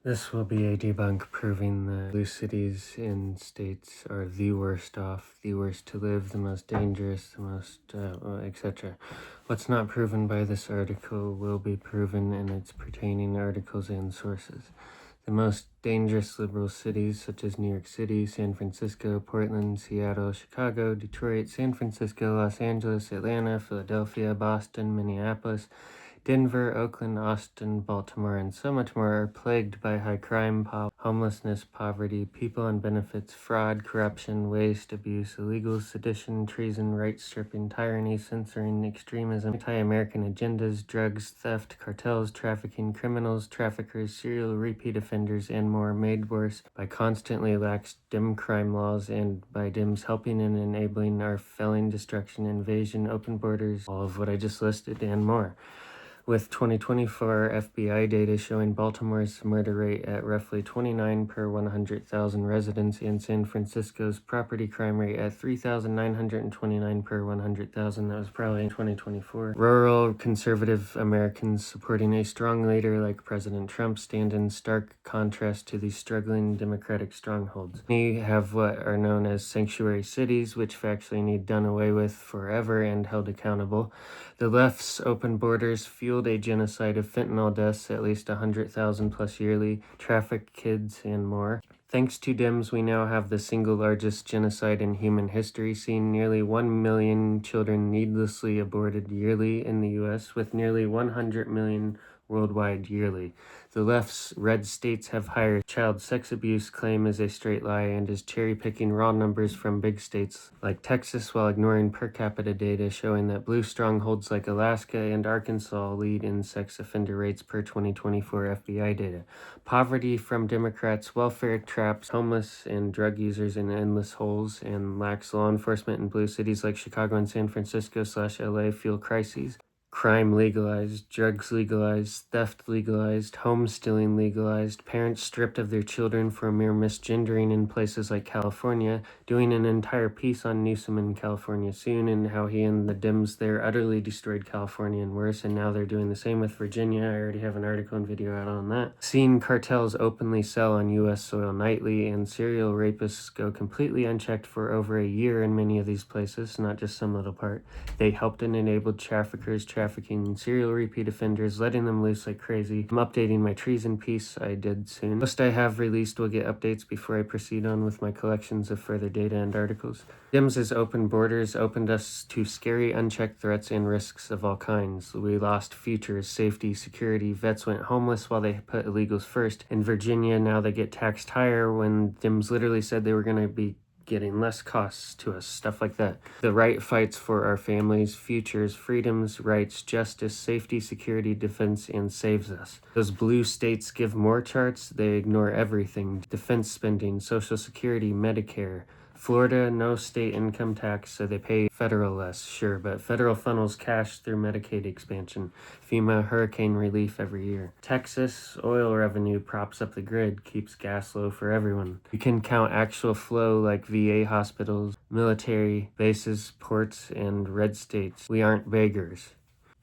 This will be a debunk proving that blue cities in states are the worst off, the worst to live, the most dangerous, the most, etc. What's not proven by this article will be proven in its pertaining articles and sources. The most dangerous liberal cities such as New York City, San Francisco, Portland, Seattle, Chicago, Detroit, San Francisco, Los Angeles, Atlanta, Philadelphia, Boston, Minneapolis, Denver, Oakland, Austin, Baltimore, and so much more are plagued by high crime, homelessness, poverty, people on benefits, fraud, corruption, waste, abuse, illegal sedition, treason, rights stripping, tyranny, censoring, extremism, anti-American agendas, drugs, theft, cartels, trafficking, criminals, traffickers, serial repeat offenders, and more, made worse by constantly lax dim crime laws and by Dems helping and enabling our felling destruction, invasion, open borders, all of what I just listed, and more. With 2024 FBI data showing Baltimore's murder rate at roughly 29 per 100,000 residents and San Francisco's property crime rate at 3,929 per 100,000. That was probably in 2024. Rural conservative Americans supporting a strong leader like President Trump stand in stark contrast to these struggling Democratic strongholds. We have what are known as sanctuary cities, which factually need done away with forever and held accountable. The left's open borders fueled a genocide of fentanyl deaths, at least 100,000 plus yearly, trafficked kids, and more. Thanks to Dems, we now have the single largest genocide in human history, seeing nearly 1 million children needlessly aborted yearly in the U.S., with nearly 100 million worldwide yearly. The left's red states have higher child sex abuse claim is a straight lie and is cherry-picking raw numbers from big states like Texas while ignoring per capita data showing that blue strongholds like Alaska and Arkansas lead in sex offender rates per 2024 FBI data. Poverty from Democrats, welfare traps, homeless and drug users in endless holes, and lax law enforcement in blue cities like Chicago and San Francisco/LA fuel crises. Crime legalized, drugs legalized, theft legalized, home stealing legalized, parents stripped of their children for mere misgendering in places like California, doing an entire piece on Newsom in California soon and how he and the Dems there utterly destroyed California and worse, and now they're doing the same with Virginia. I already have an article and video out on that. Seeing cartels openly sell on U.S. soil nightly and serial rapists go completely unchecked for over a year in many of these places, not just some little part. They helped and enabled traffickers, trafficking serial repeat offenders, letting them loose like crazy. I'm updating my treason piece I did soon. Most I have released will get updates before I proceed on with my collections of further data and articles. Dems' open borders opened us to scary unchecked threats and risks of all kinds. We lost futures, safety, security. Vets went homeless while they put illegals first. In Virginia, now they get taxed higher when Dems literally said they were going to be getting less costs to us, stuff like that. The right fights for our families, futures, freedoms, rights, justice, safety, security, defense, and saves us. Those blue states give more charts, they ignore everything. Defense spending, Social Security, Medicare. Florida, no state income tax, so they pay federal less, sure, but federal funnels cash through Medicaid expansion, FEMA hurricane relief every year. Texas, oil revenue props up the grid, keeps gas low for everyone. You can count actual flow like VA hospitals, military bases, ports, and red states. We aren't beggars.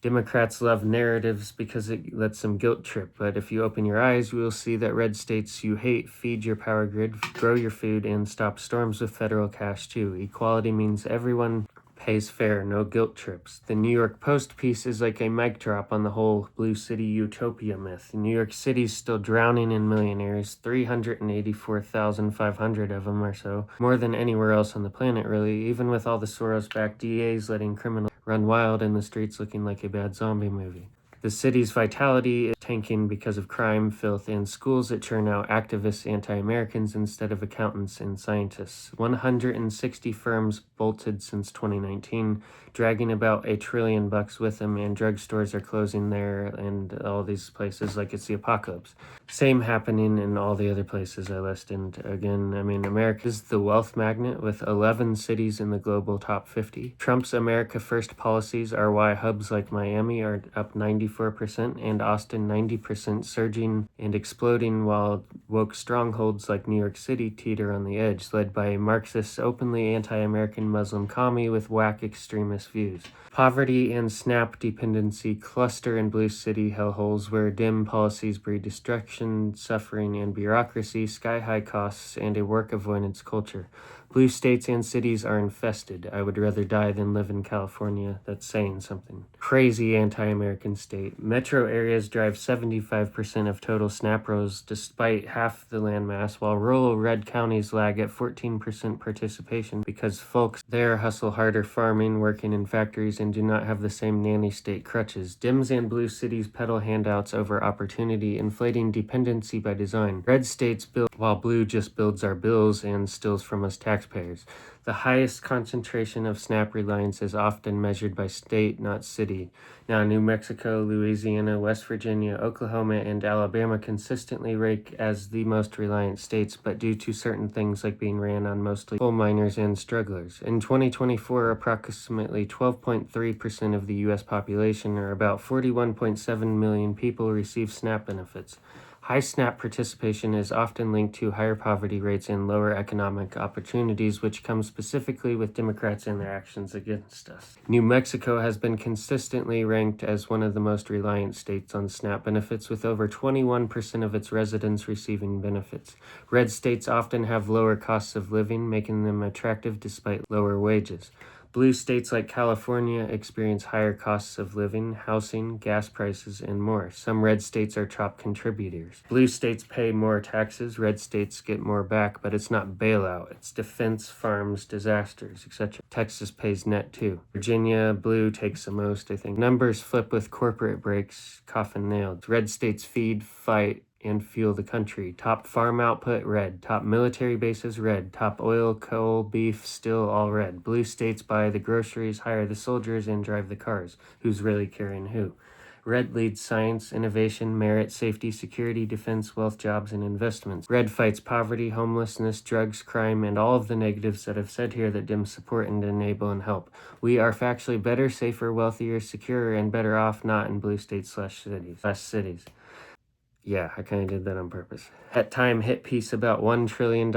Democrats love narratives because it lets them guilt trip, but if you open your eyes, you will see that red states you hate feed your power grid, grow your food, and stop storms with federal cash too. Equality means everyone pays fair, no guilt trips. The New York Post piece is like a mic drop on the whole blue city utopia myth. New York City's still drowning in millionaires, 384,500 of them or so, more than anywhere else on the planet really, even with all the Soros-backed DAs letting criminals run wild in the streets looking like a bad zombie movie. The city's vitality is tanking because of crime, filth, and schools that churn out activists, anti-Americans instead of accountants and scientists. 160 firms bolted since 2019, dragging about $1 trillion with them, and drugstores are closing there and all these places like it's the apocalypse. Same happening in all the other places I listed. And again, America is the wealth magnet with 11 cities in the global top 50. Trump's America First policies are why hubs like Miami are up 94% and Austin 90%, surging and exploding while woke strongholds like New York City teeter on the edge, led by a Marxist, openly anti-American Muslim commie with whack extremist views. Poverty and SNAP dependency cluster in blue city hellholes where dim policies breed destruction, suffering, and bureaucracy, sky-high costs, and a work avoidance culture. Blue states and cities are infested. I would rather die than live in California. That's saying something. Crazy anti-American state. Metro areas drive 75% of total SNAP rolls despite half the landmass, while rural red counties lag at 14% participation because folks there hustle harder farming, working in factories, and do not have the same nanny state crutches. Dems and blue cities peddle handouts over opportunity, inflating dependency by design. Red states build while blue just builds our bills and steals from us taxpayers. The highest concentration of SNAP reliance is often measured by state, not city. Now, New Mexico, Louisiana, West Virginia, Oklahoma, and Alabama consistently rank as the most reliant states, but due to certain things like being ran on mostly coal miners and strugglers. In 2024, approximately 12.3% of the U.S. population, or about 41.7 million people, receive SNAP benefits. High SNAP participation is often linked to higher poverty rates and lower economic opportunities, which comes specifically with Democrats and their actions against us. New Mexico has been consistently ranked as one of the most reliant states on SNAP benefits, with over 21% of its residents receiving benefits. Red states often have lower costs of living, making them attractive despite lower wages. Blue states like California experience higher costs of living, housing, gas prices, and more. Some red states are top contributors. Blue states pay more taxes, red states get more back, but it's not bailout. It's defense, farms, disasters, etc. Texas pays net too. Virginia, blue takes the most, I think. Numbers flip with corporate breaks, coffin nailed. Red states feed, fight, and fuel the country. Top farm output, red. Top military bases, red. Top oil, coal, beef, still all red. Blue states buy the groceries, hire the soldiers, and drive the cars. Who's really carrying who? Red leads science, innovation, merit, safety, security, defense, wealth, jobs, and investments. Red fights poverty, homelessness, drugs, crime, and all of the negatives that I've said here that Dems support and enable and help. We are factually better, safer, wealthier, securer, and better off not in blue states / cities. Yeah, I kind of did that on purpose. That time hit piece about $1 trillion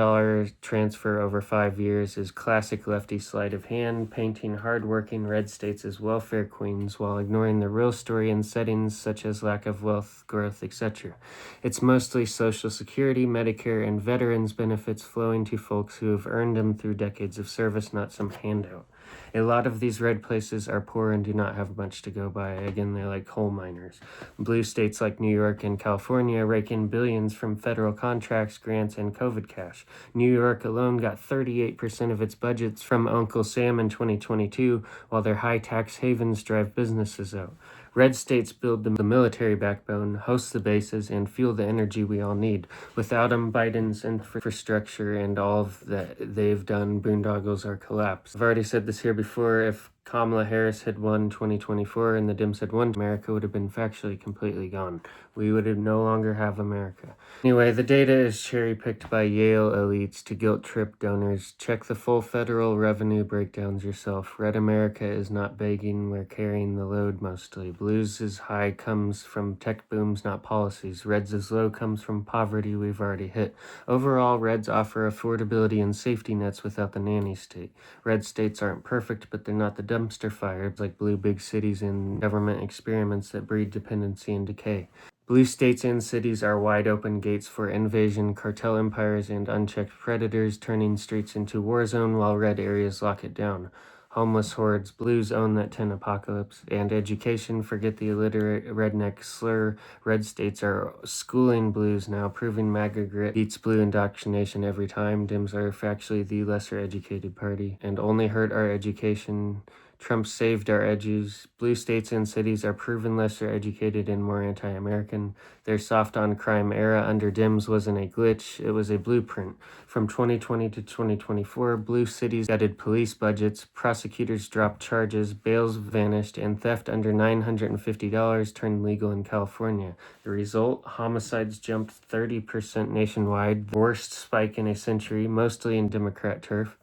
transfer over 5 years is classic lefty sleight of hand, painting hardworking red states as welfare queens while ignoring the real story in settings such as lack of wealth, growth, etc. It's mostly Social Security, Medicare, and veterans benefits flowing to folks who have earned them through decades of service, not some handout. A lot of these red places are poor and do not have much to go by. Again, they're like coal miners. Blue states like New York and California rake in billions from federal contracts, grants, and COVID cash. New York alone got 38% of its budgets from Uncle Sam in 2022, while their high tax havens drive businesses out. Red states build the military backbone, host the bases, and fuel the energy we all need. Without them, Biden's infrastructure and all of that they've done boondoggles are collapsed. I've already said this here before. If Kamala Harris had won 2024 and the Dems had won, America would have been factually completely gone. We would have no longer have America. Anyway, the data is cherry-picked by Yale elites to guilt-trip donors. Check the full federal revenue breakdowns yourself. Red America is not begging, we're carrying the load mostly. Blues' high comes from tech booms, not policies. Reds' low comes from poverty we've already hit. Overall, Reds offer affordability and safety nets without the nanny state. Red states aren't perfect, but they're not the dumpster fires like blue big cities and government experiments that breed dependency and decay. Blue states and cities are wide open gates for invasion, cartel empires, and unchecked predators, turning streets into war zone while red areas lock it down. Homeless hordes, blues own that 10 apocalypse. And education, forget the illiterate redneck slur. Red states are schooling blues now, proving MAGA grit beats blue indoctrination every time. Dems are factually the lesser educated party and only hurt our education. Trump saved our edges. Blue states and cities are proven lesser educated and more anti-American. Their soft on crime era under Dems wasn't a glitch, it was a blueprint. From 2020 to 2024, blue cities gutted police budgets, prosecutors dropped charges, bails vanished, and theft under $950 turned legal in California. The result? Homicides jumped 30% nationwide, the worst spike in a century, mostly in Democrat turf.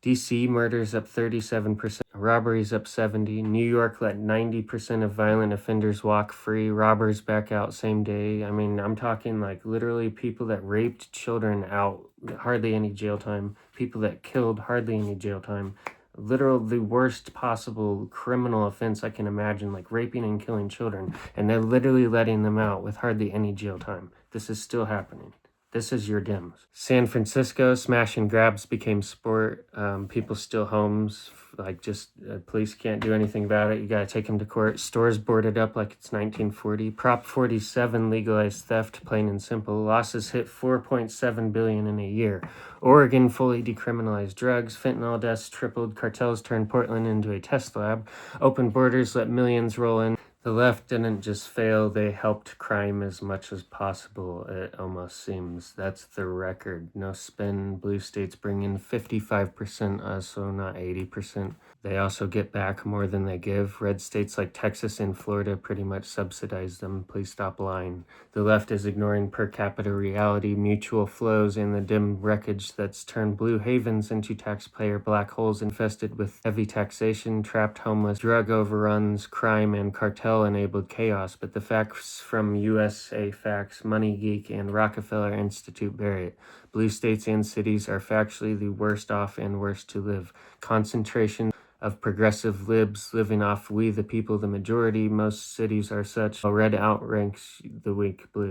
DC murders up 37%, robberies up 70%. New York let 90% of violent offenders walk free, robbers back out same day. I mean, I'm talking like literally people that raped children out, hardly any jail time. People that killed, hardly any jail time. Literal the worst possible criminal offense I can imagine, like raping and killing children, and they're literally letting them out with hardly any jail time. This is still happening. This is your Dems. San Francisco, smash and grabs became sport. People steal homes, like just police can't do anything about it. You gotta take them to court. Stores boarded up like it's 1940. Prop 47 legalized theft, plain and simple. Losses hit 4.7 billion in a year. Oregon fully decriminalized drugs. Fentanyl deaths tripled. Cartels turned Portland into a test lab. Open borders let millions roll in. The left didn't just fail, they helped crime as much as possible, it almost seems. That's the record. No spin. Blue states bring in 55%, also not 80%. They also get back more than they give. Red states like Texas and Florida pretty much subsidize them. Please stop lying. The left is ignoring per capita reality, mutual flows, and the dim wreckage that's turned blue havens into taxpayer black holes infested with heavy taxation, trapped homeless, drug overruns, crime, and cartel-enabled chaos. But the facts from USA Facts, Money Geek, and Rockefeller Institute bear it. Blue states and cities are factually the worst off and worst to live. Concentration of progressive libs living off we the people, the majority. Most cities are such. Red outranks the weak blue.